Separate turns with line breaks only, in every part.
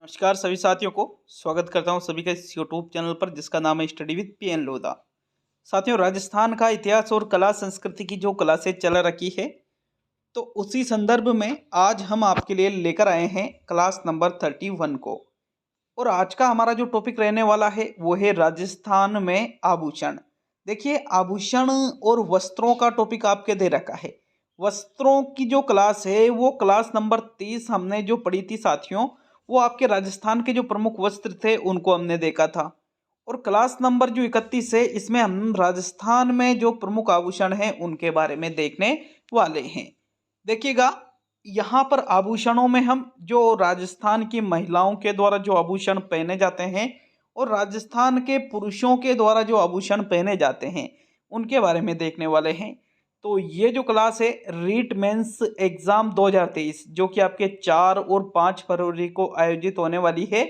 नमस्कार सभी साथियों को स्वागत करता हूं सभी का इस यूट्यूब चैनल पर जिसका नाम है स्टडी विद पीएन लोधा। साथियों, राजस्थान का इतिहास और कला संस्कृति की जो क्लासें चल रखी है तो उसी संदर्भ में आज हम आपके लिए लेकर आए हैं क्लास नंबर 31 को। और आज का हमारा जो टॉपिक रहने वाला है वो है राजस्थान में आभूषण। देखिए, आभूषण और वस्त्रों का टॉपिक आपके दे रखा है। वस्त्रों की जो क्लास है वो क्लास नंबर 30 हमने जो पढ़ी थी साथियों, वो आपके राजस्थान के जो प्रमुख वस्त्र थे उनको हमने देखा था। और क्लास नंबर जो 31 है इसमें हम राजस्थान में जो प्रमुख आभूषण हैं उनके बारे में देखने वाले हैं। देखिएगा, यहाँ पर आभूषणों में हम जो राजस्थान की महिलाओं के द्वारा जो आभूषण पहने जाते हैं और राजस्थान के पुरुषों के द्वारा जो आभूषण पहने जाते हैं उनके बारे में देखने वाले हैं। तो ये जो क्लास है रीट मेंस एग्जाम 2023 जो कि आपके 4 और 5 फरवरी को आयोजित होने वाली है,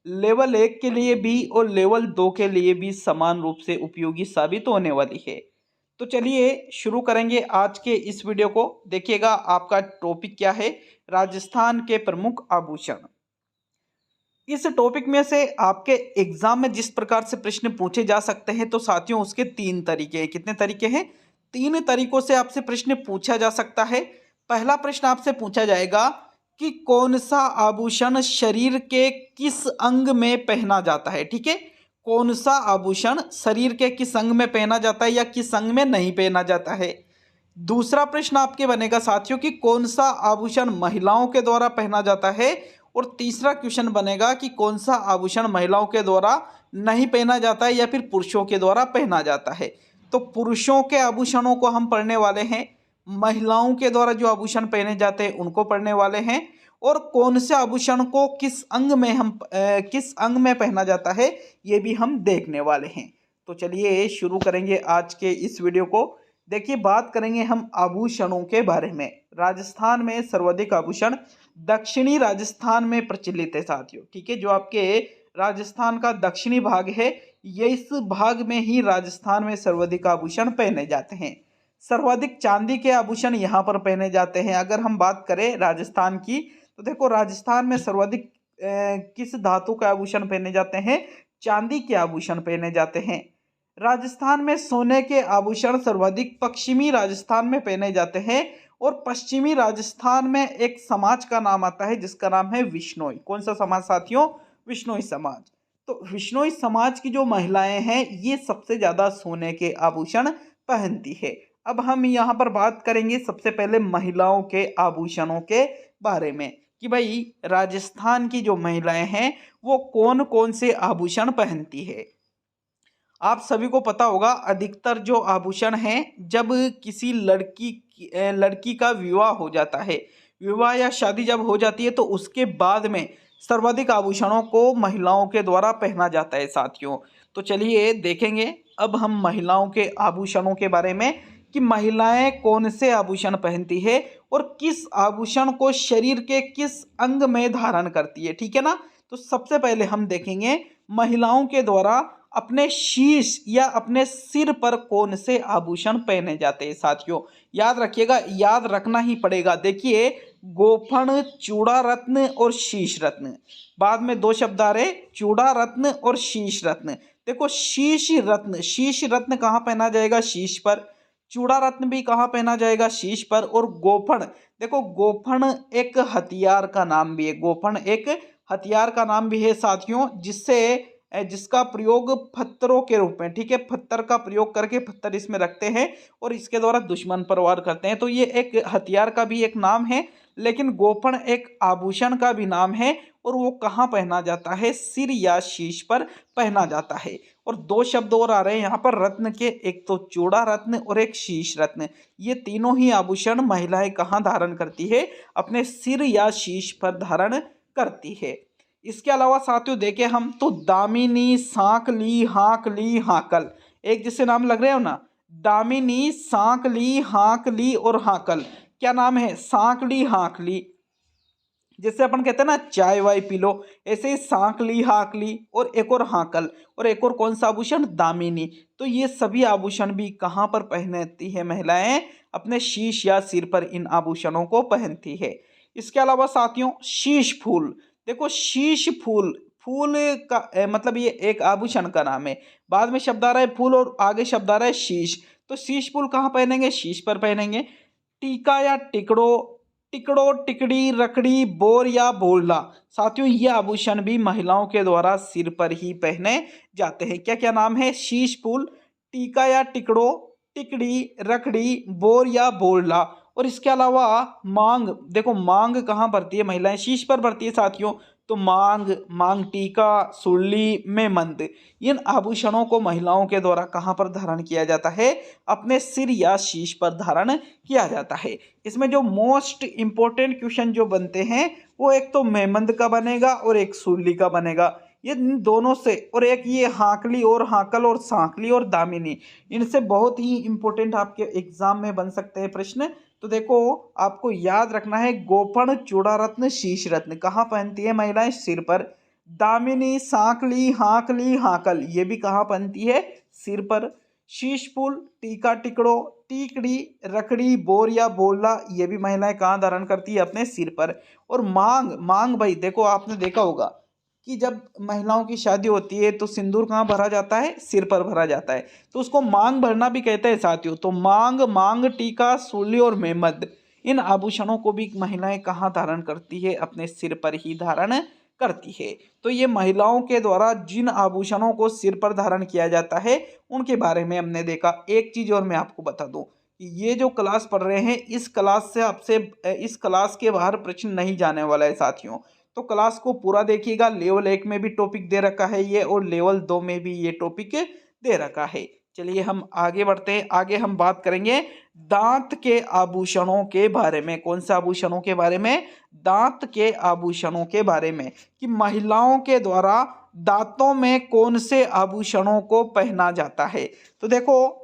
लेवल 1 के लिए भी और लेवल 2 के लिए भी समान रूप से उपयोगी साबित होने वाली है। तो चलिए शुरू करेंगे आज के इस वीडियो को। देखिएगा, आपका टॉपिक क्या है, राजस्थान के प्रमुख आभूषण। इस टॉपिक में से आपके एग्जाम में जिस प्रकार से प्रश्न पूछे जा सकते हैं तो साथियों उसके 3 तरीके हैं। कितने तरीके हैं? 3 तरीकों से आपसे प्रश्न पूछा जा सकता है। पहला प्रश्न आपसे पूछा जाएगा कि कौन सा आभूषण शरीर के किस अंग में पहना जाता है। ठीक है, कौन सा आभूषण शरीर के किस अंग में पहना जाता है या किस अंग में नहीं पहना जाता है। दूसरा प्रश्न आपके बनेगा साथियों कि कौन सा आभूषण महिलाओं के द्वारा पहना जाता है। और तीसरा क्वेश्चन बनेगा कि कौन सा आभूषण महिलाओं के द्वारा नहीं पहना जाता है या फिर पुरुषों के द्वारा पहना जाता है। तो पुरुषों के आभूषणों को हम पढ़ने वाले हैं, महिलाओं के द्वारा जो आभूषण पहने जाते हैं उनको पढ़ने वाले हैं, और कौन से आभूषण को किस अंग में पहना जाता है ये भी हम देखने वाले हैं। तो चलिए शुरू करेंगे आज के इस वीडियो को। देखिए, बात करेंगे हम आभूषणों के बारे में। राजस्थान में सर्वाधिक आभूषण दक्षिणी राजस्थान में प्रचलित है साथियों। ठीक है, जो आपके राजस्थान का दक्षिणी भाग है ये इस भाग में ही राजस्थान में सर्वाधिक आभूषण पहने जाते हैं। सर्वाधिक चांदी के आभूषण यहाँ पर पहने जाते हैं। अगर हम बात करें राजस्थान की तो देखो, राजस्थान में सर्वाधिक किस धातु के आभूषण पहने जाते हैं? चांदी के आभूषण पहने जाते हैं। राजस्थान में सोने के आभूषण सर्वाधिक पश्चिमी राजस्थान में पहने जाते हैं। और पश्चिमी राजस्थान में एक समाज का नाम आता है जिसका नाम है विश्नोई। कौन सा समाज साथियों? विश्नोई समाज। तो विश्नोई समाज की जो महिलाएं हैं ये सबसे ज्यादा सोने के आभूषण पहनती है। अब हम यहाँ पर बात करेंगे सबसे पहले महिलाओं के आभूषणों के बारे में कि भाई राजस्थान की जो महिलाएं हैं वो कौन कौन से आभूषण पहनती है। आप सभी को पता होगा, अधिकतर जो आभूषण हैं जब किसी लड़की का विवाह हो जाता है, विवाह या शादी जब हो जाती है तो उसके बाद में सर्वाधिक आभूषणों को महिलाओं के द्वारा पहना जाता है साथियों। तो चलिए देखेंगे अब हम महिलाओं के आभूषणों के बारे में कि महिलाएं कौन से आभूषण पहनती है और किस आभूषण को शरीर के किस अंग में धारण करती है। ठीक है ना। तो सबसे पहले हम देखेंगे महिलाओं के द्वारा अपने शीश या अपने सिर पर कौन से आभूषण पहने जाते हैं साथियों। याद रखिएगा, याद रखना ही पड़ेगा। देखिए, गोफण, चूड़ा रत्न और शीश रत्न। बाद में 2 शब्द आ रहे, चूड़ा रत्न और शीश रत्न। देखो, शीश रत्न कहाँ पहना जाएगा? शीश पर। चूड़ा रत्न भी कहाँ पहना जाएगा? शीश पर। और गोफण, देखो गोफण एक हथियार का नाम भी है। गोफण एक हथियार का नाम भी है साथियों, जिसका प्रयोग पत्थरों के रूप में, ठीक है, पत्थर का प्रयोग करके पत्थर इसमें रखते हैं और इसके द्वारा दुश्मन पर वार करते हैं। तो ये एक हथियार का भी एक नाम है, लेकिन गोफण एक आभूषण का भी नाम है। और वो कहाँ पहना जाता है? सिर या शीश पर पहना जाता है। और 2 शब्द और आ रहे हैं यहाँ पर रत्न के, एक तो चूड़ा रत्न और एक शीश रत्न। ये तीनों ही आभूषण महिलाएं कहाँ धारण करती है? अपने सिर या शीश पर धारण करती है। इसके अलावा साथियों देखें हम तो दामिनी, सांकली, हाकली, हाकल, एक जैसे नाम लग रहे हो ना। दामिनी, सांकली, हाकली और हाकल। क्या नाम है? सांकली, हाकली। जैसे अपन कहते हैं ना चाय वाय पी लो, ऐसे ही सांकली, हाकली और एक और हाकल। और एक और कौन सा आभूषण? दामिनी। तो ये सभी आभूषण भी कहाँ पर पहनती है महिलाएं? अपने शीश या सिर पर इन आभूषणों को पहनती है। इसके अलावा साथियों शीश फूल, देखो शीश फूल, फूल का मतलब ये एक आभूषण का नाम है। बाद में शब्द आ रहा है फूल और आगे शब्द आ रहा है शीश। तो शीश फूल कहाँ पहनेंगे? शीश पर पहनेंगे। टीका या टिकड़ो, टिकड़ो, टिकड़ी, रखड़ी, बोर या बोरला। साथियों ये आभूषण भी महिलाओं के द्वारा सिर पर ही पहने जाते हैं। क्या क्या नाम है? शीश फूल, टीका या टिकड़ो, टिकड़ी, रखड़ी, बोर या बोरला। और इसके अलावा मांग, देखो मांग कहाँ भरती है? महिलाएं शीश पर भरती है साथियों। तो मांग, मांग टीका, सुरली, मेमंद, इन आभूषणों को महिलाओं के द्वारा कहाँ पर धारण किया जाता है? अपने सिर या शीश पर धारण किया जाता है। इसमें जो मोस्ट इंपॉर्टेंट क्वेश्चन जो बनते हैं वो एक तो मेमंद का बनेगा और एक सुरली का बनेगा। ये इन दोनों से, और एक ये हाकली और हाकल और सांकली और दामिनी, इनसे बहुत ही इंपॉर्टेंट आपके एग्जाम में बन सकते हैं प्रश्न। तो देखो आपको याद रखना है, गोपण, चूड़ा रत्न, शीश रत्न कहाँ पहनती है महिलाएं? सिर पर। दामिनी, सांकली, हाकली, हाकल ये भी कहाँ पहनती है? सिर पर। शीश फूल, टीका टिकड़ो, टीकड़ी, रखड़ी, बोर या बोला ये भी महिलाएं कहाँ धारण करती है? अपने सिर पर। और मांग, मांग भाई देखो आपने देखा होगा कि जब महिलाओं की शादी होती है तो सिंदूर कहाँ भरा जाता है? सिर पर भरा जाता है। तो उसको मांग भरना भी कहते हैं साथियों। तो मांग, मांग टीका, सूली और मेमद, इन आभूषणों को भी महिलाएं कहाँ धारण करती है? अपने सिर पर ही धारण करती है। तो ये महिलाओं के द्वारा जिन आभूषणों को सिर पर धारण किया जाता है उनके बारे में हमने देखा। एक चीज और मैं आपको बता दूं कि ये जो क्लास पढ़ रहे हैं इस क्लास से आपसे इस क्लास के बाहर प्रश्न नहीं जाने वाला है साथियों। तो क्लास को पूरा देखिएगा। लेवल 1 में भी टॉपिक दे रखा है ये, और लेवल 2 में भी ये टॉपिक दे रखा है। चलिए हम आगे बढ़ते हैं। आगे हम बात करेंगे दांत के आभूषणों के बारे में। कौन से आभूषणों के बारे में? दांत के आभूषणों के बारे में, कि महिलाओं के द्वारा दांतों में कौन से आभूषणों को पहना जाता है। तो देखो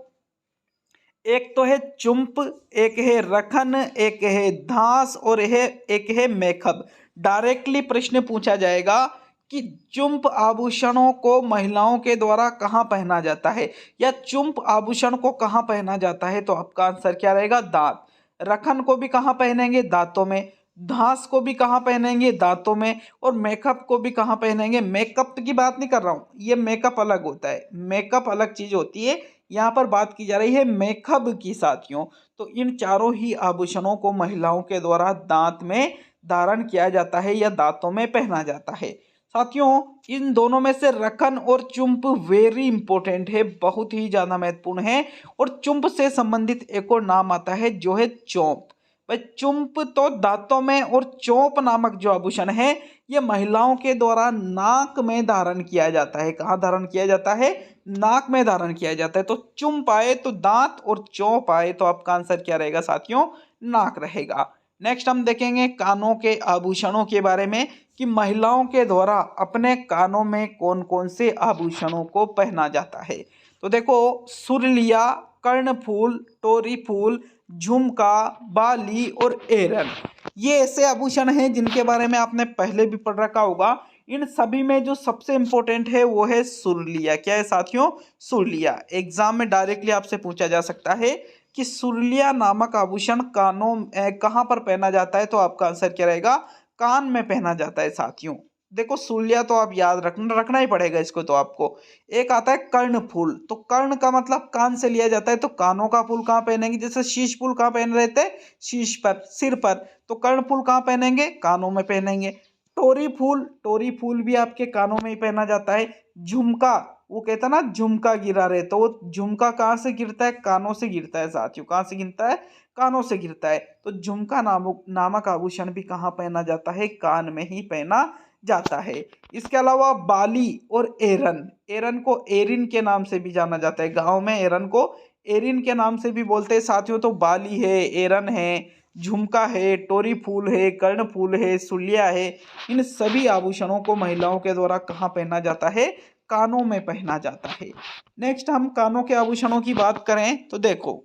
एक तो है चुंप, एक है रखन, एक है धांस और एक है मेकअप। डायरेक्टली प्रश्न पूछा जाएगा कि चुंप आभूषणों को महिलाओं के द्वारा कहाँ पहना जाता है, या चुंप आभूषण को कहाँ पहना जाता है? तो आपका आंसर क्या रहेगा? दांत। रखन को भी कहाँ पहनेंगे? दांतों में। धांस को भी कहाँ पहनेंगे? दांतों में। और मेकअप को भी कहाँ पहनेंगे? मेकअप की बात नहीं कर रहा हूँ, ये मेकअप अलग होता है, मेकअप अलग चीज होती है। यहाँ पर बात की जा रही है मेकअप की साथियों। तो इन चारों ही आभूषणों को महिलाओं के द्वारा दांत में धारण किया जाता है या दांतों में पहना जाता है। साथियों इन दोनों में से रखन और चुंप वेरी इंपॉर्टेंट है, बहुत ही ज्यादा महत्वपूर्ण है। और चुंप से संबंधित एक और नाम आता है जो है चौंप। भाई चुंप तो दांतों में, और चौंप नामक जो आभूषण है ये महिलाओं के द्वारा नाक में धारण किया जाता है। कहाँ धारण किया जाता है? नाक में धारण किया जाता है। तो चुंप आए तो दांत, और चौंप आए तो आपका आंसर क्या रहेगा साथियों? नाक रहेगा। नेक्स्ट हम देखेंगे कानों के आभूषणों के बारे में, कि महिलाओं के द्वारा अपने कानों में कौन कौन से आभूषणों को पहना जाता है। तो देखो सुरलिया, कर्णफूल, टोरी फूल, झुमका, बाली और एरन, ये ऐसे आभूषण हैं जिनके बारे में आपने पहले भी पढ़ रखा होगा। इन सभी में जो सबसे इंपॉर्टेंट है वो है सुरलिया। क्या है साथियों? सुरलिया। एग्जाम में डायरेक्टली आपसे पूछा जा सकता है कि सुरलिया नामक आभूषण कानों कहाँ पर पहना जाता है? तो आपका आंसर क्या रहेगा? कान में पहना जाता है साथियों। देखो सुरलिया तो आप याद रखना ही पड़ेगा इसको। तो आपको एक आता है कर्ण फूल। तो कर्ण का मतलब कान से लिया जाता है, तो कानों का फूल कहाँ पहनेंगे? जैसे शीश फूल कहाँ पहन रहे थे? शीश पर, सिर पर। तो कर्ण फूल कहाँ पहनेंगे? कानों में पहनेंगे। टोरी फूल, टोरी फूल भी आपके कानों में ही पहना जाता है। झुमका, वो कहता ना झुमका गिरा रहे, तो वो झुमका कहाँ से गिरता है? कानों से गिरता है साथियों। कहाँ से गिरता है? कानों से गिरता है। तो झुमका नामक आभूषण भी कहाँ पहना जाता है? कान में ही पहना जाता है। इसके अलावा बाली और एरन, एरन को एरिन के नाम से भी जाना जाता है। गांव में एरन को एरिन के नाम से भी बोलते हैं साथियों। तो बाली है, एरन है, झुमका है, टोरी फूल है, कर्ण फूल है, सुलिया है, इन सभी आभूषणों को महिलाओं के द्वारा कहाँ पहना जाता है? कानों में पहना जाता है। नेक्स्ट हम कानों के आभूषणों की बात करें तो देखो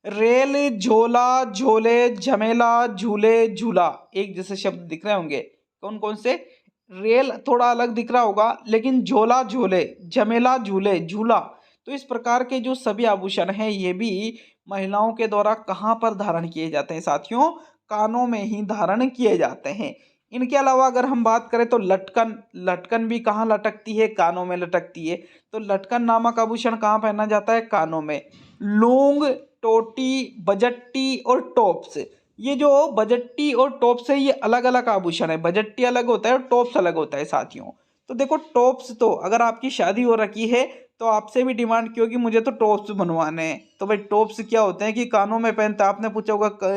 रेल, झोला, झोले, झमेला, झूले, झूला, एक जैसे शब्द दिख रहे होंगे। कौन कौन से? रेल थोड़ा अलग दिख रहा होगा, लेकिन झोला झोले, झमेला झूले, झूला, तो इस प्रकार के जो सभी आभूषण हैं ये भी महिलाओं के द्वारा कहाँ पर धारण किए जाते हैं साथियों? कानों में ही धारण किए जाते हैं। इनके अलावा अगर हम बात करें तो लटकन, लटकन भी कहाँ लटकती है, कानों में लटकती है। तो लटकन नामक आभूषण कहाँ पहना जाता है, कानों में। लौंग, टोटी, बजट्टी और टॉप्स, ये जो बजट्टी और टॉप्स है ये अलग अलग आभूषण है। बजट्टी अलग होता है और टॉप्स अलग होता है साथियों। तो देखो टॉप्स, तो अगर आपकी शादी हो रखी है तो आपसे भी डिमांड की होगी मुझे तो टॉप्स बनवाने हैं। तो भाई टॉप्स क्या होते हैं कि कानों में पहनते, आपने पूछा होगा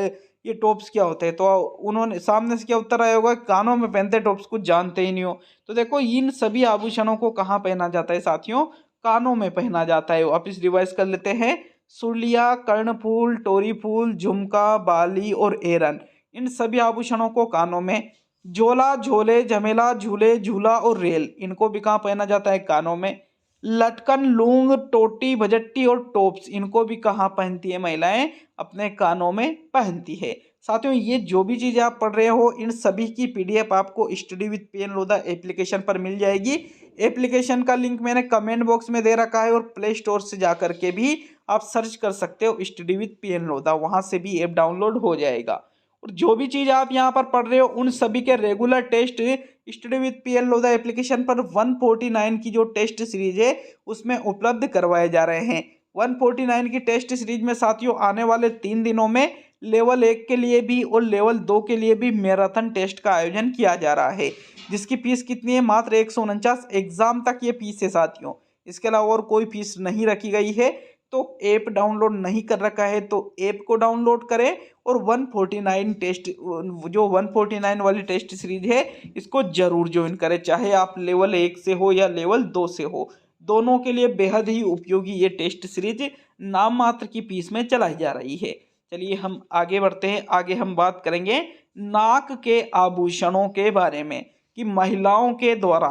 ये टॉप्स क्या होते हैं, तो उन्होंने सामने से क्या उत्तर आया होगा, कानों में पहनते टॉप्स, कुछ जानते ही नहीं हो। तो देखो इन सभी आभूषणों को कहाँ पहना जाता है साथियों, कानों में पहना जाता है। वापिस रिवाइज कर लेते हैं। सुर्लिया, कर्णफूल, टोरी फूल, झुमका, बाली और एरन, इन सभी आभूषणों को कानों में। झोला, झोले, झमेला, झूले, झूला और रेल, इनको भी कहाँ पहना जाता है, कानों में। लटकन, लूंग, टोटी, भजट्टी और टोप्स, इनको भी कहाँ पहनती है महिलाएं, अपने कानों में पहनती है। साथियों ये जो भी चीज़ें आप पढ़ रहे हो इन सभी की पीडीएफ आपको study with PN Lodha application पर मिल जाएगी। एप्लीकेशन का लिंक मैंने कमेंट बॉक्स में दे रखा है और प्ले स्टोर से जा करके भी आप सर्च कर सकते हो स्टडी विद पीएन लोधा, वहाँ से भी ऐप डाउनलोड हो जाएगा। और जो भी चीज़ आप यहाँ पर पढ़ रहे हो उन सभी के regular test study with PN Lodha application पर 149 की जो टेस्ट सीरीज है उसमें उपलब्ध करवाए जा रहे हैं। 149 की टेस्ट सीरीज में साथियों आने वाले 3 दिनों में लेवल 1 के लिए भी और लेवल 2 के लिए भी मैराथन टेस्ट का आयोजन किया जा रहा है, जिसकी फीस कितनी है, मात्र 149। एग्जाम तक ये फीस है साथियों, इसके अलावा और कोई फीस नहीं रखी गई है। तो ऐप डाउनलोड नहीं कर रखा है तो ऐप को डाउनलोड करें और 149 टेस्ट, जो 149 वाली टेस्ट सीरीज है इसको जरूर ज्वाइन करें, चाहे आप लेवल 1 से हो या लेवल 2 से हो। दोनों के लिए बेहद ही उपयोगी ये टेस्ट सीरीज नाम मात्र की फीस में चलाई जा रही है। चलिए हम आगे बढ़ते हैं। आगे हम बात करेंगे नाक के आभूषणों के बारे में कि महिलाओं के द्वारा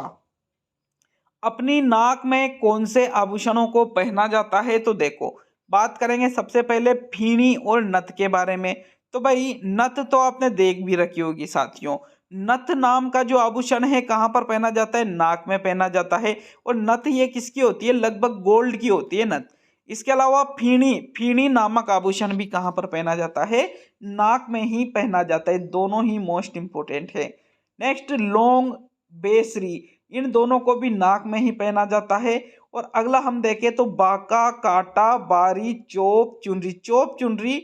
अपनी नाक में कौन से आभूषणों को पहना जाता है। तो देखो बात करेंगे सबसे पहले फीणी और नथ के बारे में। तो भाई नथ तो आपने देख भी रखी होगी साथियों। नथ नाम का जो आभूषण है कहाँ पर पहना जाता है, नाक में पहना जाता है। और नथ ये किसकी होती है, लगभग गोल्ड की होती है नथ। इसके अलावा फीणी, फीणी नामक आभूषण भी कहाँ पर पहना जाता है, नाक में ही पहना जाता है। दोनों ही मोस्ट इंपोर्टेंट है। नेक्स्ट लौंग, बेसरी, इन दोनों को भी नाक में ही पहना जाता है। और अगला हम देखें तो बाका, काटा, बारी, चोप, चुनरी, चोप, चुनरी,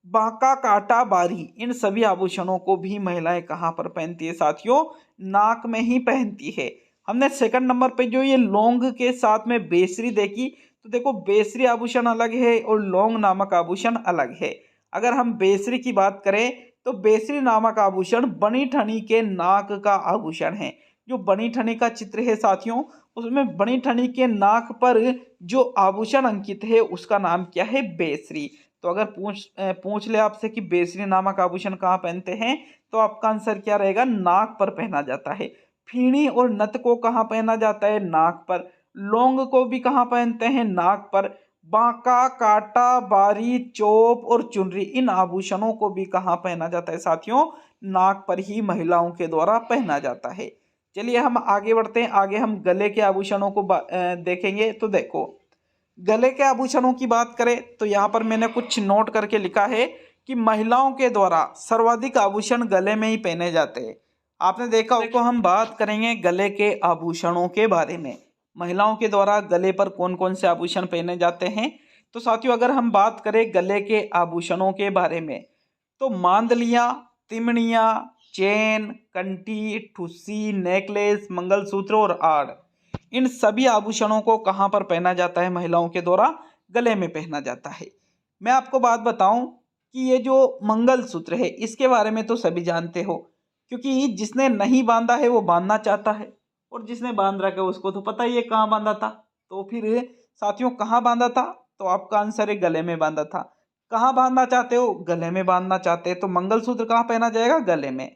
बाका, काटा, बारी, इन सभी आभूषणों को भी महिलाएं कहाँ पर पहनती है साथियों, नाक में ही पहनती है। हमने सेकंड नंबर पे जो ये लौंग के साथ में बेसरी देखी, तो देखो बेसरी आभूषण अलग है और लौंग नामक आभूषण अलग है। अगर हम बेसरी की बात करें तो बेसरी नामक आभूषण बनी ठनी के नाक का आभूषण है। जो बनी ठनी का चित्र है साथियों उसमें बनी ठनी के नाक पर जो आभूषण अंकित है उसका नाम क्या है, बेसरी। तो अगर पूछ ले आपसे कि बेसरी नामक आभूषण कहाँ पहनते हैं तो आपका आंसर क्या रहेगा, नाक पर पहना जाता है। फीणी और नथ को कहाँ पहना जाता है, नाक पर। लौंग को भी कहाँ पहनते हैं, नाक पर। बांका, काटा, बारी, चोप और चुनरी, इन आभूषणों को भी कहाँ पहना जाता है साथियों, नाक पर ही महिलाओं के द्वारा पहना जाता है। चलिए हम आगे बढ़ते हैं। आगे हम गले के आभूषणों को देखेंगे। तो देखो गले के आभूषणों की बात करें तो यहाँ पर मैंने कुछ नोट करके लिखा है कि महिलाओं के द्वारा सर्वाधिक आभूषण गले में ही पहने जाते हैं। आपने देखा होगा। हम बात करेंगे गले के आभूषणों के बारे में, महिलाओं के द्वारा गले पर कौन कौन से आभूषण पहने जाते हैं। तो साथियों अगर हम बात करें गले के आभूषणों के बारे में तो मांदलियाँ, तिमड़ियाँ, चेन, कंठी, ठुस्सी, नेकलेस, मंगलसूत्र और आड़, इन सभी आभूषणों को कहाँ पर पहना जाता है, महिलाओं के द्वारा गले में पहना जाता है। मैं आपको बात बताऊं कि ये जो मंगलसूत्र है इसके बारे में तो सभी जानते हो, क्योंकि जिसने नहीं बांधा है वो बांधना चाहता है और जिसने बांध रखा है उसको तो पता ही है कहाँ बांधा था। तो फिर साथियों कहाँ बांधा था, तो आपका आंसर है गले में बांधा था। कहाँ बांधना चाहते हो, गले में बांधना चाहते हैं तो मंगलसूत्र कहाँ पहना जाएगा, गले में।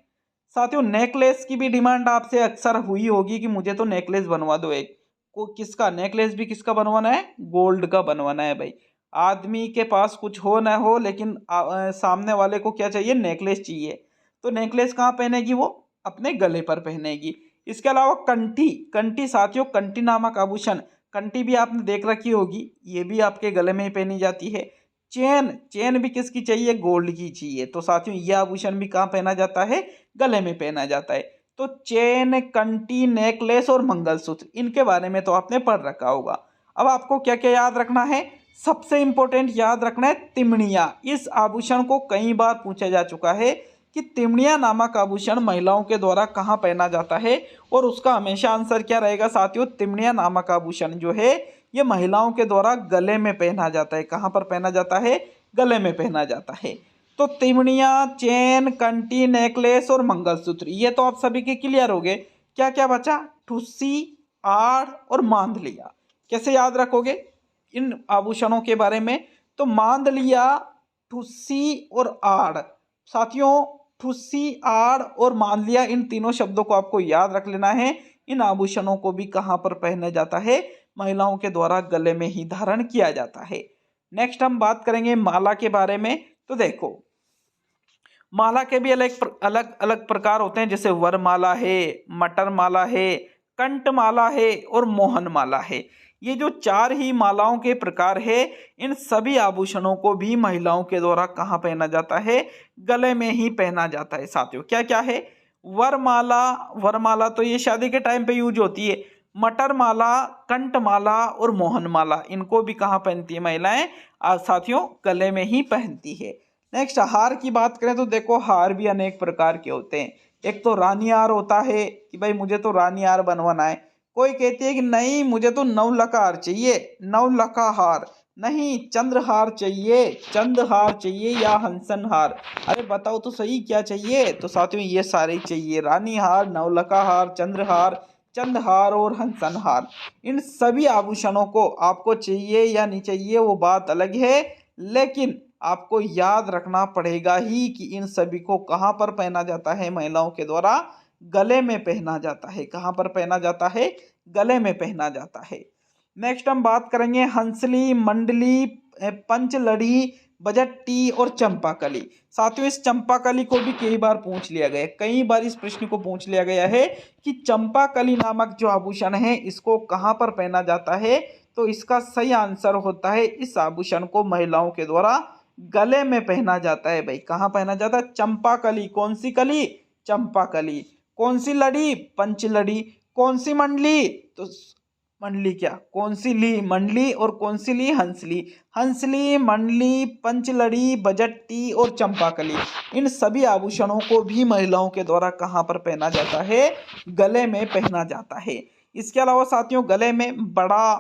साथियों नेकलेस की भी डिमांड आपसे अक्सर हुई होगी कि मुझे तो नेकलेस बनवा दो एक को, किसका नेकलेस भी किसका बनवाना है, गोल्ड का बनवाना है भाई। आदमी के पास कुछ हो ना हो लेकिन सामने वाले को क्या चाहिए, नेकलेस चाहिए। तो नेकलेस कहाँ पहनेगी, वो अपने गले पर पहनेगी। इसके अलावा कंठी, कंठी साथियों कंठी नामक आभूषण, कंठी भी आपने देख रखी होगी, ये भी आपके गले में ही पहनी जाती है। चेन, चेन भी किसकी चाहिए? गोल्ड की चाहिए। तो साथियों ये आभूषण भी कहाँ पहना जाता है? गले में पहना जाता है। तो चेन, कंठी, नेकलेस और मंगलसूत्र, इनके बारे में तो आपने पढ़ रखा होगा। अब आपको क्या क्या याद रखना है? सबसे इंपॉर्टेंट याद रखना है तिमड़िया। इस आभूषण को कई बार पूछा जा चुका है कि तिमड़िया नामक आभूषण महिलाओं के द्वारा कहाँ पहना जाता है, और उसका हमेशा आंसर क्या रहेगा साथियों? तिमड़िया नामक आभूषण जो है ये महिलाओं के द्वारा गले में पहना जाता है। कहाँ पर पहना जाता है? गले में पहना जाता है। तो तिमड़िया, चेन, कंठी, नेकलेस और मंगलसूत्र, ये तो आप सभी के क्लियर हो गए। क्या क्या बचा? ठुस्सी, आड़ और मांदलिया। कैसे याद रखोगे इन आभूषणों के बारे में? तो मांदलिया, ठुस्सी और आड़। साथियों ठुस्सी, आड़ और मांदलिया, इन तीनों शब्दों को आपको याद रख लेना है। इन आभूषणों को भी कहाँ पर पहना जाता है? महिलाओं के द्वारा गले में ही धारण किया जाता है। नेक्स्ट हम बात करेंगे माला के बारे में। तो देखो माला के भी अलग अलग प्रकार होते हैं, जैसे वरमाला है, मटर माला है, कंठ माला है और मोहन माला है। ये जो चार ही मालाओं के प्रकार है, इन सभी आभूषणों को भी महिलाओं के द्वारा कहाँ पहना जाता है? गले में ही पहना जाता है। साथियों क्या क्या है? वरमाला, वरमाला तो ये शादी के टाइम पे यूज होती है। मटर माला, कंठ माला और मोहन माला, इनको भी कहाँ पहनती है महिलाएं? साथियों गले में ही पहनती है। नेक्स्ट हार की बात करें तो देखो हार भी अनेक प्रकार के होते हैं। एक तो रानी हार होता है कि भाई मुझे तो रानी हार बनवाना है। कोई कहती है कि नहीं मुझे तो नवलखा हार चाहिए, नवलखा हार नहीं, चंद्रहार चाहिए, चंद्रहार चाहिए या हंसन हार। अरे बताओ तो सही क्या चाहिए? तो साथियों ये सारे ही चाहिए, रानी हार, नवलखा हार, चंद्रहार, चंद्रहार और हंसन हार। इन सभी आभूषणों को आपको चाहिए या नहीं चाहिए वो बात अलग है, लेकिन आपको याद रखना पड़ेगा ही कि इन सभी को कहाँ पर पहना जाता है? महिलाओं के द्वारा गले में पहना जाता है। कहाँ पर पहना जाता है? गले में पहना जाता है। नेक्स्ट हम बात करेंगे हंसली, मंडली, पंचलड़ी, बजट्टी और चंपाकली। साथियों इस चंपाकली को भी कई बार पूछ लिया गया है, कई बार इस प्रश्न को पूछ लिया गया है कि चंपाकली नामक जो आभूषण है इसको कहाँ पर पहना जाता है? तो इसका सही आंसर होता है इस आभूषण को महिलाओं के द्वारा गले में पहना जाता है। भाई कहाँ पहना जाता है? चंपाकली। कौन सी कली? चंपाकली। कौन सी लड़ी? पंचलड़ी। कौन सी मंडली? तो मंडली क्या? कौन सी ली? मंडली। और कौन सी ली? हंसली। हंसली, मंडली, पंचलड़ी, बजट्टी और चंपाकली, इन सभी आभूषणों को भी महिलाओं के द्वारा कहाँ पर पहना जाता है? गले में पहना जाता है। इसके अलावा साथियों गले में बड़ा,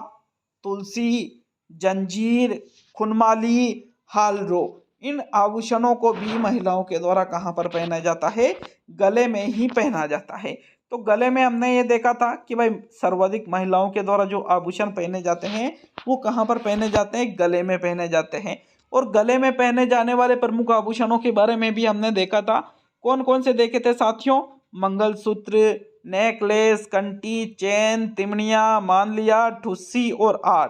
तुलसी, जंजीर, खुनमाली, हालरो, इन आभूषणों को भी महिलाओं के द्वारा कहाँ पर पहना जाता है? गले में ही पहना जाता है। तो गले में हमने ये देखा था कि भाई सर्वाधिक महिलाओं के द्वारा जो आभूषण पहने जाते हैं वो कहाँ पर पहने जाते हैं? गले में पहने जाते हैं। और गले में पहने जाने वाले प्रमुख आभूषणों के बारे में भी हमने देखा था। कौन कौन से देखे थे साथियों? मंगलसूत्र, नेकलेस, कंठी, चेन, तिमड़िया, मांगलिया, ठुस्सी और आड़।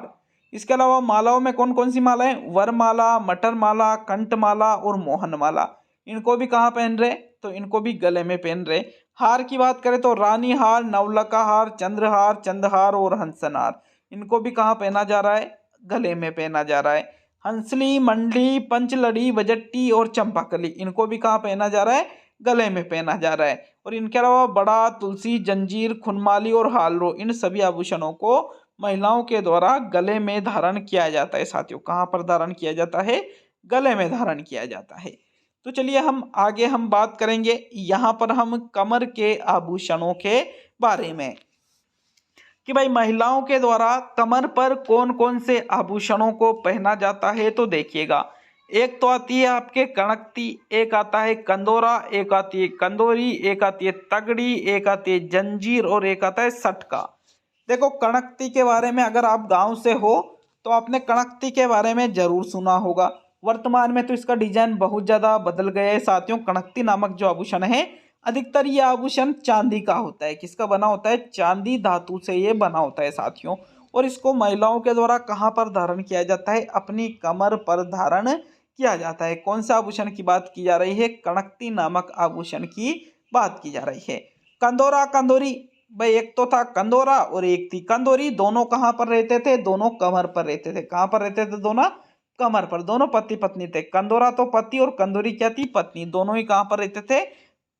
इसके अलावा मालाओं में कौन कौन सी मालाएं? वरमाला, मटर माला, कंठ माला और मोहन माला। इनको भी कहाँ पहन रहे? तो इनको भी गले में पहन रहे। हार की बात करें तो रानी हार, नवलखा हार, चंद्रहार, चंद्रहार और हंसन हार, इनको भी कहाँ पहना जा रहा है? गले में पहना जा रहा है। हंसली, मंडली, पंचलड़ी, बजट्टी और चंपाकली, इनको भी कहाँ पहना जा रहा है? गले में पहना जा रहा है। और इनके अलावा बड़ा, तुलसी, जंजीर, खुनमाली और हालरो, इन सभी आभूषणों को महिलाओं के द्वारा गले में धारण किया जाता है। साथियों कहाँ पर धारण किया जाता है? गले में धारण किया जाता है। तो चलिए हम बात करेंगे यहाँ पर हम कमर के आभूषणों के बारे में कि भाई महिलाओं के द्वारा कमर पर कौन कौन से आभूषणों को पहना जाता है। तो देखिएगा एक तो आती है आपके कणकती, एक आता है कंदोरा, एक आती है कंदोरी, एक आती है तगड़ी, एक आती है जंजीर और एक आता है सटका। देखो कणकती के बारे में अगर आप गांव से हो तो आपने कणकती के बारे में जरूर सुना होगा। वर्तमान में तो इसका डिजाइन बहुत ज़्यादा बदल गया है। साथियों कणकती नामक जो आभूषण है अधिकतर ये आभूषण चांदी का होता है। किसका बना होता है? चांदी धातु से ये बना होता है साथियों। और इसको महिलाओं के द्वारा कहाँ पर धारण किया जाता है? अपनी कमर पर धारण किया जाता है। कौन सा आभूषण की बात की जा रही है? कणकती नामक आभूषण की बात की जा रही है। कंदोरा, कंदोरी, भाई एक तो था कंदोरा और एक थी कंदोरी, दोनों कहाँ पर रहते थे? दोनों कमर पर रहते थे। कहाँ पर रहते थे दोनों? कमर पर, दोनों पति पत्नी थे। कंदोरा तो पति और कंदोरी क्या थी, पत्नी। दोनों ही कहाँ पर रहते थे,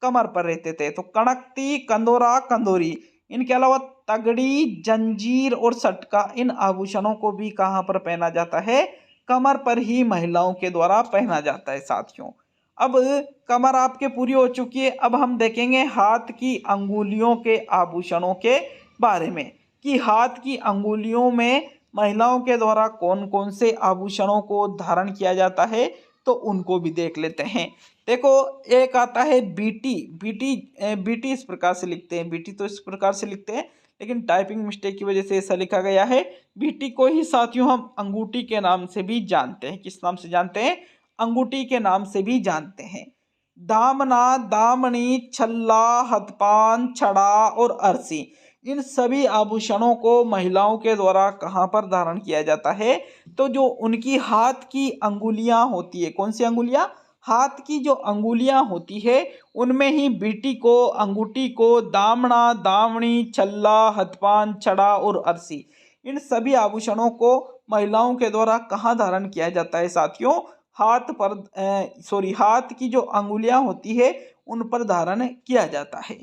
कमर पर रहते थे। तो कड़कती, कंदोरा, कंदोरी। इनके अलावा तगड़ी, जंजीर और सटका, इन आभूषणों को भी कहाँ पर पहना जाता है, कमर पर ही महिलाओं के द्वारा पहना जाता है साथियों। अब कमर आपके पूरी हो चुकी है। अब हम देखेंगे हाथ की अंगुलियों के आभूषणों के बारे में, कि हाथ की अंगुलियों में महिलाओं के द्वारा कौन कौन से आभूषणों को धारण किया जाता है, तो उनको भी देख लेते हैं। देखो, एक आता है बीटी। बीटी बीटी इस प्रकार से लिखते हैं, बीटी तो इस प्रकार से लिखते हैं, लेकिन टाइपिंग मिस्टेक की वजह से ऐसा लिखा गया है। बीटी को ही साथियों हम अंगूठी के नाम से भी जानते हैं। किस नाम से जानते हैं, अंगूठी के नाम से भी जानते हैं। दामना, दामनी, छल्ला, हथपान, छड़ा और अरसी, इन सभी आभूषणों को महिलाओं के द्वारा कहाँ पर धारण किया जाता है, तो जो उनकी हाथ की अंगुलियां होती है, कौन सी अंगुलियां, हाथ की जो अंगुलियां होती है, उनमें ही बीटी को, अंगूठी को, दामना, दामनी, छल्ला, हथपान, छड़ा और अरसी, इन सभी आभूषणों को महिलाओं के द्वारा कहाँ धारण किया जाता है साथियों, हाथ पर, हाथ की जो अंगुलियां होती है उन पर धारण किया जाता है।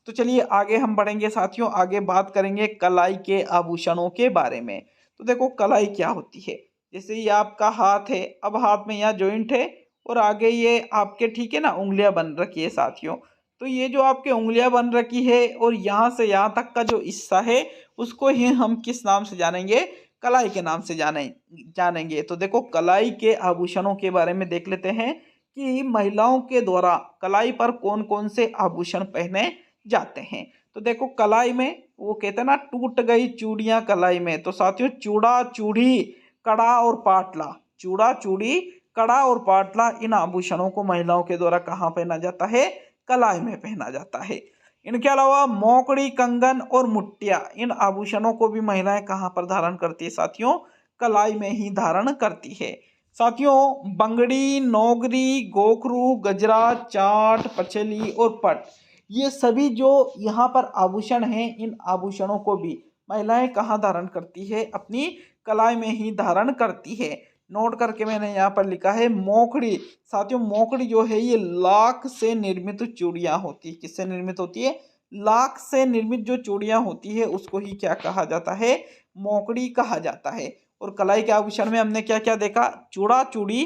तो चलिए आगे हम बढ़ेंगे साथियों, आगे बात करेंगे कलाई के आभूषणों के बारे में। तो देखो कलाई क्या होती है, जैसे ये आपका हाथ है, अब हाथ में यहाँ जॉइंट है और आगे ये आपके, ठीक है ना, उंगलियां बन रखी है साथियों। तो ये जो आपके उंगलियां बन रखी है और यहाँ से यहाँ तक का जो हिस्सा है, उसको ही हम किस नाम से जानेंगे, कलाई के नाम से जानेंगे। तो देखो कलाई के आभूषणों के बारे में देख लेते हैं कि महिलाओं के द्वारा कलाई पर कौन कौन से आभूषण पहने जाते हैं। तो देखो कलाई में, वो कहते हैं ना, टूट गई चूड़ियां कलाई में, तो साथियों चूड़ा, चूड़ी, कड़ा और पाटला, चूड़ा, चूड़ी, कड़ा और पाटला, इन आभूषणों को महिलाओं के द्वारा कहाँ पहना जाता है, कलाई में पहना जाता है। इनके अलावा मोकड़ी, कंगन और मुट्टिया, इन आभूषणों को भी महिलाएं कहाँ पर धारण करती है साथियों, कलाई में ही धारण करती है। साथियों बंगड़ी, नौगरी, गोखरू, गजरा, चाट, पछेली और पट, ये सभी जो यहाँ पर आभूषण हैं, इन आभूषणों को भी महिलाएं कहाँ धारण करती है, अपनी कलाई में ही धारण करती है। नोट करके मैंने यहाँ पर लिखा है मोकड़ी। साथियों मोकड़ी जो है ये लाख से निर्मित चूड़ियां होती है। किससे निर्मित होती है, लाख से निर्मित जो चूड़ियां होती है उसको ही क्या कहा जाता है, मोकड़ी कहा जाता है। और कलाई के आभूषण में हमने क्या क्या देखा, चूड़ा, चूड़ी,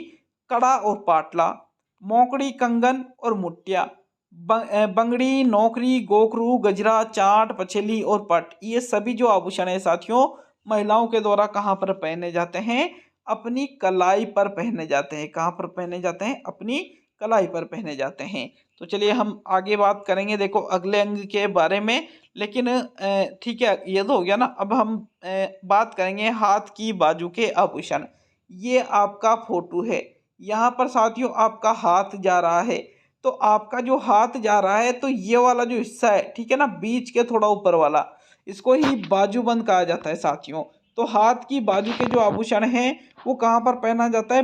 कड़ा और पाटला, मोकड़ी, कंगन और मुट्टिया, बंगड़ी, नौकरी, गोखरू, गजरा, चाट, पछेली और पट, ये सभी जो आभूषण है साथियों महिलाओं के द्वारा कहाँ पर पहने जाते हैं, अपनी कलाई पर पहने जाते हैं। कहाँ पर पहने जाते हैं, अपनी कलाई पर पहने जाते हैं। तो चलिए हम आगे बात करेंगे देखो अगले अंग के बारे में, लेकिन ठीक है ये तो हो गया ना। अब हम बात करेंगे हाथ की बाजू के आभूषण। ये आपका फोटो है, यहाँ पर साथियों आपका हाथ जा रहा है। तो आपका जो हाथ जा रहा है, तो ये वाला जो हिस्सा है, ठीक है ना, बीच के थोड़ा ऊपर वाला, इसको ही बाजूबंद कहा जाता है साथियों। तो हाथ की बाजू के जो आभूषण हैं वो कहाँ पर पहना जाता है,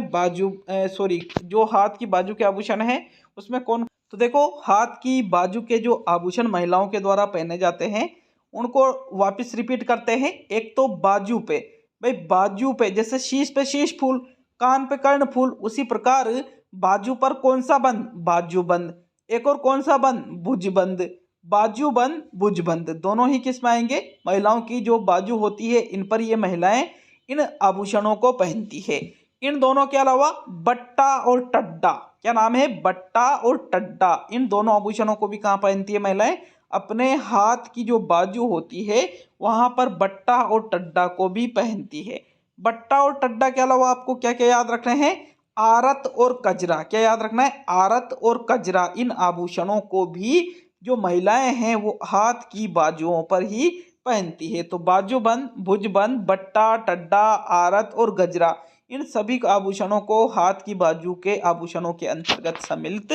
जो हाथ की बाजू के आभूषण हैं उसमें कौन, तो देखो हाथ की बाजू के जो आभूषण महिलाओं के द्वारा पहने जाते हैं उनको वापस रिपीट करते हैं। एक तो बाजू पे, भाई बाजू पे जैसे शीश पे शीश फूल, कान पे कर्ण फूल, उसी प्रकार बाजू पर कौन सा बंद, बाजू बंद। एक और कौन सा बंद, भुज बंद। बाजू बंद, भुज बंद, दोनों ही किस में आएंगे, महिलाओं की जो बाजू होती है इन पर ये महिलाएं इन आभूषणों को पहनती है। इन दोनों के अलावा बट्टा और टड्डा, क्या नाम है, बट्टा और टड्डा, इन दोनों आभूषणों को भी कहाँ पहनती है महिलाएं, अपने हाथ की जो बाजू होती है वहां पर बट्टा और टड्डा को भी पहनती है। बट्टा और टड्डा के अलावा आपको क्या क्या याद रखना है, आरत और कजरा, क्या याद रखना है, आरत और कजरा, इन आभूषणों को भी जो महिलाएं हैं वो हाथ की बाजुओं पर ही पहनती है। तो बाजूबंद, भुजबंद, बट्टा, टड्डा, आरत और गजरा, इन सभी आभूषणों को हाथ की बाजू के आभूषणों के अंतर्गत सम्मिलित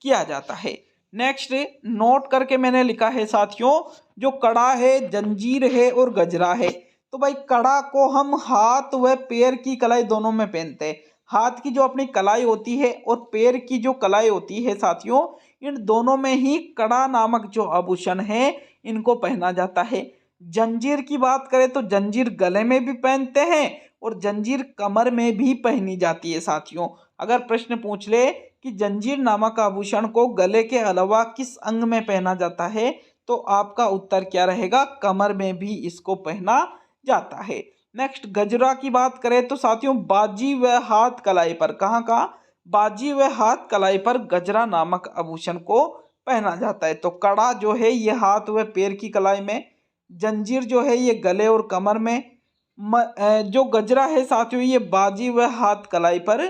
किया जाता है। नेक्स्ट नोट करके मैंने लिखा है साथियों, जो कड़ा है, जंजीर है और गजरा है। तो भाई कड़ा को हम हाथ व पैर की कलाई दोनों में पहनते हैं। हाथ की जो अपनी कलाई होती है और पैर की जो कलाई होती है साथियों, इन दोनों में ही कड़ा नामक जो आभूषण है इनको पहना जाता है। जंजीर की बात करें तो जंजीर गले में भी पहनते हैं और जंजीर कमर में भी पहनी जाती है साथियों। अगर प्रश्न पूछ ले कि जंजीर नामक आभूषण को गले के अलावा किस अंग में पहना जाता है, तो आपका उत्तर क्या रहेगा? कमर में भी इसको पहना जाता है। नेक्स्ट, गजरा की बात करें तो साथियों बाजी व हाथ कलाई पर, कहाँ बाजी व हाथ कलाई पर गजरा नामक आभूषण को पहना जाता है। तो कड़ा जो है ये हाथ व पैर की कलाई में, जंजीर जो है ये गले और कमर में, जो गजरा है साथियों ये बाजी व हाथ कलाई पर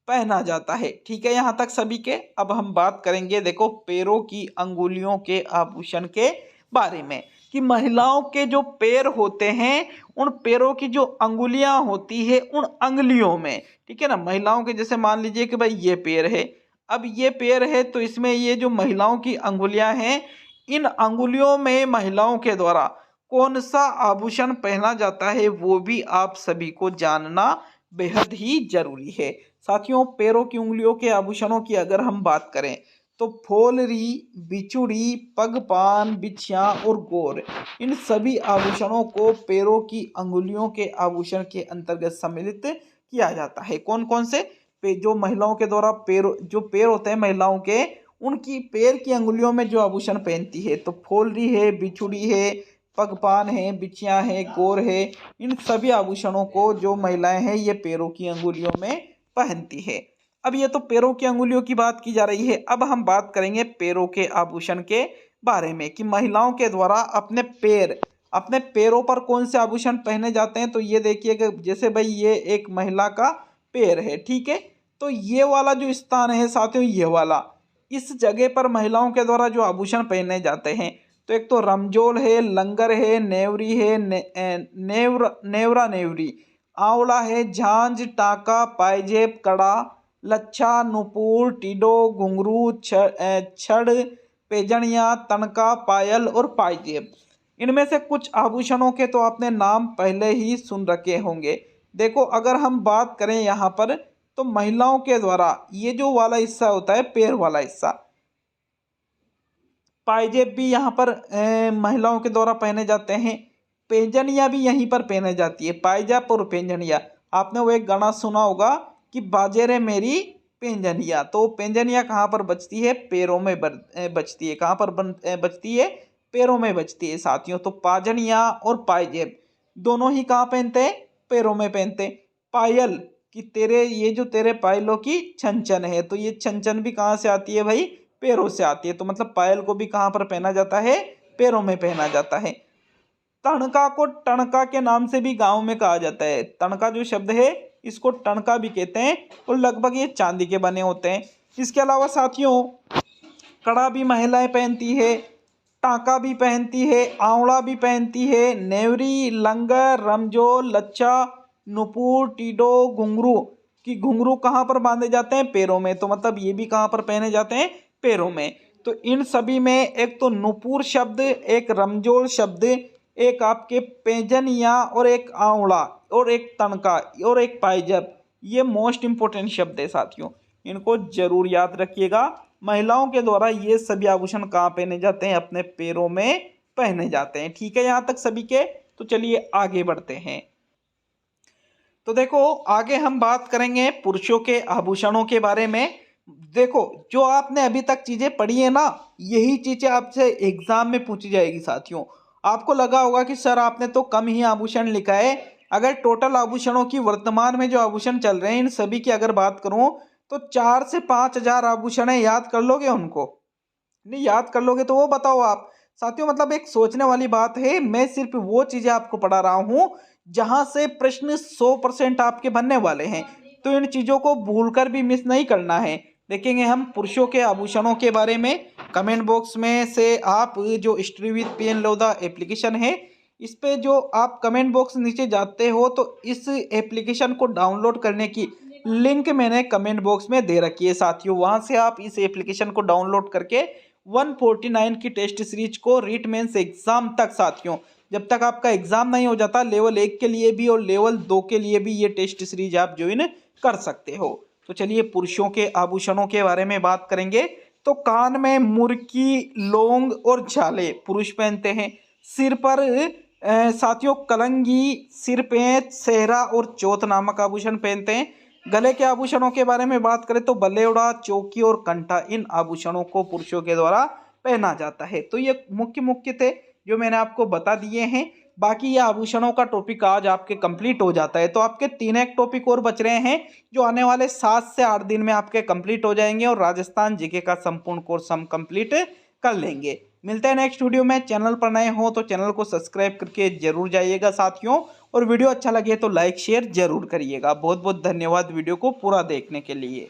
पहना जाता है। ठीक है, यहाँ तक सभी के। अब हम बात करेंगे देखो पैरों की अंगुलियों के आभूषण के बारे में, कि महिलाओं के जो पैर होते हैं उन पैरों की जो अंगुलियां होती है उन अंगुलियों में, ठीक है ना, महिलाओं के जैसे मान लीजिए कि भाई ये पैर है, अब ये पैर है तो इसमें ये जो महिलाओं की अंगुलियां हैं, इन अंगुलियों में महिलाओं के द्वारा कौन सा आभूषण पहना जाता है वो भी आप सभी को जानना बेहद ही जरूरी है। साथियों पैरों की उंगलियों के आभूषणों की अगर हम बात करें तो फोलरी, बिछुड़ी, पगपान, बिछिया और गोर, इन सभी आभूषणों को पैरों की अंगुलियों के आभूषण के अंतर्गत सम्मिलित किया जाता है। कौन कौन से? जो महिलाओं के द्वारा जो पैर होते हैं महिलाओं के, उनकी पैर की अंगुलियों में जो आभूषण पहनती है, तो फोलरी है, बिछुड़ी है, पगपान है, बिछिया है, गोर है, इन सभी आभूषणों को जो महिलाएं हैं ये पैरों की अंगुलियों में पहनती है। अब ये तो पैरों की अंगुलियों की बात की जा रही है। अब हम बात करेंगे पैरों के आभूषण के बारे में, कि महिलाओं के द्वारा अपने पैरों पर कौन से आभूषण पहने जाते हैं। तो ये देखिए कि जैसे भाई ये एक महिला का पैर है, ठीक है, तो ये वाला जो स्थान है साथियों ये वाला, इस जगह पर महिलाओं के द्वारा जो आभूषण पहने जाते हैं, तो एक तो रमजोल है, लंगर है, नेवरी है, नेवरा नेवरी, आंवला है, झांझ, टाका, पायजेब, कड़ा, लच्छा, नुपुर, टीडो, घुंघरू, छड़, पेजनिया, तनका, पायल और पायजेब। इनमें से कुछ आभूषणों के तो आपने नाम पहले ही सुन रखे होंगे। देखो अगर हम बात करें यहाँ पर, तो महिलाओं के द्वारा ये जो वाला हिस्सा होता है पैर वाला हिस्सा, पायजेब भी यहाँ पर महिलाओं के द्वारा पहने जाते हैं। पेंजनिया भी यहीं पर पहने जाती है, पायजाब और पेंजनिया। आपने वो एक गाना सुना होगा कि बाजे रे मेरी पेंजनिया, तो पेंजनिया कहाँ पर बजती है? पैरों में बजती है। कहाँ पर बजती है? पैरों में बजती है साथियों। तो पाजनिया और पायजेब दोनों ही कहाँ पहनते हैं? पैरों में पहनते हैं। पायल, कि तेरे ये जो तेरे पायलों की छन है, तो ये छन भी कहाँ से आती है भाई? पैरों से आती है। तो मतलब पायल को भी कहाँ पर पहना जाता है? पैरों में पहना जाता है। तणका को टणका के नाम से भी गांव में कहा जाता है। तणका जो शब्द है इसको टणका भी कहते हैं, और लगभग ये चांदी के बने होते हैं। इसके अलावा साथियों कड़ा भी महिलाएं पहनती है, टाका भी पहनती है, आंवला भी पहनती है, नेवरी, लंगर, रमजोल, लच्छा, नुपुर, टीडो, घुंघरू, कि घुंघरू कहाँ पर बांधे जाते हैं? पैरों में। तो मतलब ये भी कहाँ पर पहने जाते हैं? पैरों में। तो इन सभी में एक तो नुपुर शब्द, एक रमजोल शब्द, एक आपके पेंजनिया, और एक आंवला, और एक तनका, और एक पायजब, ये मोस्ट इंपोर्टेंट शब्द है साथियों, इनको जरूर याद रखिएगा। महिलाओं के द्वारा ये सभी आभूषण कहाँ पहने जाते हैं? अपने पैरों में पहने जाते हैं। ठीक है, यहाँ तक सभी के। तो चलिए आगे बढ़ते हैं। तो देखो आगे हम बात करेंगे पुरुषों के आभूषणों के बारे में। देखो जो आपने अभी तक चीजें पढ़ी है ना, यही चीजें आपसे एग्जाम में पूछी जाएगी साथियों। आपको लगा होगा कि सर आपने तो कम ही आभूषण लिखा है। अगर टोटल आभूषणों की वर्तमान में जो आभूषण चल रहे हैं इन सभी की अगर बात करूं तो 4 से 5 हजार आभूषण है। याद कर लोगे उनको? नहीं याद कर लोगे तो वो बताओ आप साथियों। मतलब एक सोचने वाली बात है। मैं सिर्फ वो चीजें आपको पढ़ा रहा हूं जहां से प्रश्न 100% आपके बनने वाले हैं, तो इन चीजों को भूलकर भी मिस नहीं करना है। देखेंगे हम पुरुषों के आभूषणों के बारे में। कमेंट बॉक्स में से आप जो study with PN Lodha application है, इस पे जो आप कमेंट बॉक्स नीचे जाते हो तो इस एप्लीकेशन को डाउनलोड करने की लिंक मैंने कमेंट बॉक्स में दे रखी है साथियों। वहां से आप इस एप्लीकेशन को डाउनलोड करके 149 की टेस्ट सीरीज को रीट मेंस एग्जाम तक साथियों, जब तक आपका एग्जाम नहीं हो जाता, लेवल 1 के लिए भी और लेवल 2 के लिए भी ये टेस्ट सीरीज आप ज्वाइन कर सकते हो। तो चलिए पुरुषों के आभूषणों के बारे में बात करेंगे। तो कान में मुर्की, लौंग और झाले पुरुष पहनते हैं। सिर पर साथियों कलंगी, सिरपेंच, सेहरा और चौथ नामक आभूषण पहनते हैं। गले के आभूषणों के बारे में बात करें तो बल्लेवड़ा, चौकी और कंठा, इन आभूषणों को पुरुषों के द्वारा पहना जाता है। तो ये मुख्य मुख्य थे जो मैंने आपको बता दिए हैं। बाकी ये आभूषणों का टॉपिक आज आपके कंप्लीट हो जाता है। तो आपके 3 एक टॉपिक और बच रहे हैं जो आने वाले 7 से 8 दिन में आपके कंप्लीट हो जाएंगे और राजस्थान जीके का संपूर्ण कोर्स हम कंप्लीट कर लेंगे। मिलते हैं नेक्स्ट वीडियो में। चैनल पर नए हो तो चैनल को सब्सक्राइब करके जरूर जाइएगा साथियों, और वीडियो अच्छा लगे तो लाइक शेयर जरूर करिएगा। बहुत बहुत धन्यवाद वीडियो को पूरा देखने के लिए।